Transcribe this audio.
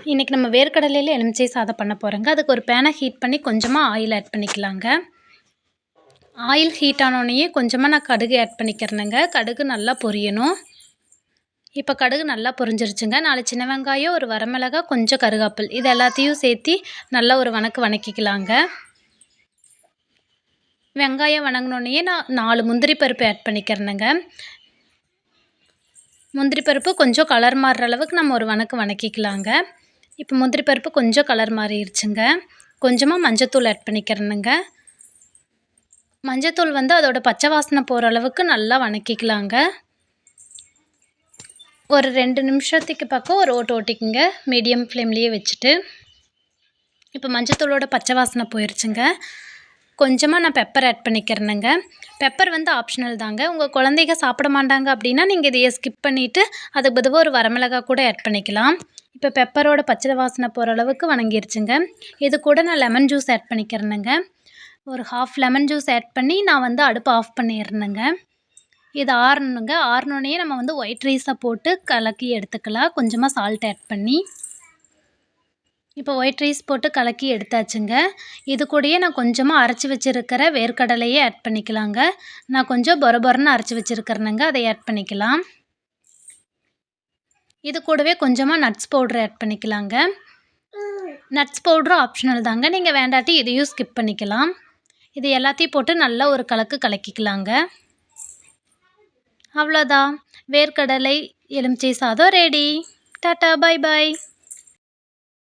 இன்றைக்கி நம்ம வேர்க்கடலையில் எலுமிச்சை சாதம் பண்ண போகிறோங்க. அதுக்கு ஒரு பேனை ஹீட் பண்ணி கொஞ்சமாக ஆயில் ஆட் பண்ணிக்கலாங்க. ஆயில் ஹீட் ஆனோடனே கொஞ்சமாக நான் கடுகு ஆட் பண்ணிக்கிறேனுங்க. கடுகு நல்லா பொரியணும். இப்போ கடுகு நல்லா பொரிஞ்சிருச்சுங்க. 4 சின்ன வெங்காயம், ஒரு வரமிளகாய், கொஞ்சம் கருவேப்பில் இது எல்லாத்தையும் சேர்த்து நல்லா ஒரு வணக்கிக்கலாங்க. வெங்காயம் வணங்கினோடனே நான் 4 முந்திரி பருப்பு ஆட் பண்ணிக்கிறேனுங்க. முந்திரி பருப்பு கொஞ்சம் கலர் மாறுற அளவுக்கு நம்ம ஒரு வணக்கிக்கலாங்க. இப்போ முந்திரி பருப்பு கொஞ்சம் கலர் மாறிடுச்சுங்க. கொஞ்சமாக மஞ்சத்தூள் ஆட் பண்ணிக்கிறேனுங்க. மஞ்சத்தூள் அதோட பச்சை வாசனை போகிற அளவுக்கு நல்லா வணக்கிக்கலாங்க. ஒரு 2 நிமிஷத்துக்கு பக்கம் ஒரு ஓட்டிக்குங்க, மீடியம் ஃப்ளேம்லேயே வச்சுட்டு. இப்போ மஞ்சத்தூளோட பச்சை வாசனை போயிடுச்சுங்க. கொஞ்சமாக நான் பெப்பர் ஆட் பண்ணிக்கிறேனுங்க. பெப்பர் ஆப்ஷனல் தாங்க. உங்கள் குழந்தைங்க சாப்பிட மாட்டாங்க அப்படின்னா நீங்கள் இதையே ஸ்கிப் பண்ணிவிட்டு அதுக்கு பதிலாக ஒரு வரமிளகாய் கூட ஆட் பண்ணிக்கலாம். இப்போ பெப்பரோட பச்சை வாசனை போகிற அளவுக்கு வணங்கிருச்சுங்க. இது கூட நான் லெமன் ஜூஸ் ஆட் பண்ணிக்கிறேனுங்க. ஒரு 1/2 லெமன் ஜூஸ் ஆட் பண்ணி நான் அடுப்பை ஆஃப் பண்ணிடுறேனுங்க. இது ஆறணுங்க. ஆறினோடனே நம்ம ஒயிட் ரைஸை போட்டு கலக்கி எடுத்துக்கலாம், கொஞ்சமாக சால்ட் ஆட் பண்ணி. இப்போ ஒயிட் ரைஸ் போட்டு கலக்கி எடுத்தாச்சுங்க. இது கூடயே நான் கொஞ்சமாக அரைச்சி வச்சுருக்கிற வேர்க்கடலையே ஆட் பண்ணிக்கலாங்க. நான் கொஞ்சம் பொரன்னு அரைச்சி வச்சுருக்கிறேனுங்க, அதை ஆட் பண்ணிக்கலாம். இது கூடவே கொஞ்சமாக நட்ஸ் பவுட்ரு ஆட் பண்ணிக்கலாங்க. நட்ஸ் பவுட்ரும் ஆப்ஷனல் தாங்க. நீங்கள் வேண்டாட்டி இதையும் ஸ்கிப் பண்ணிக்கலாம். இது எல்லாத்தையும் போட்டு நல்லா ஒரு கலக்கிக்கலாங்க. அவ்வளோதான், வேர்க்கடலை எலுமிச்சை சாதம் ரெடி. Tata, bye bye.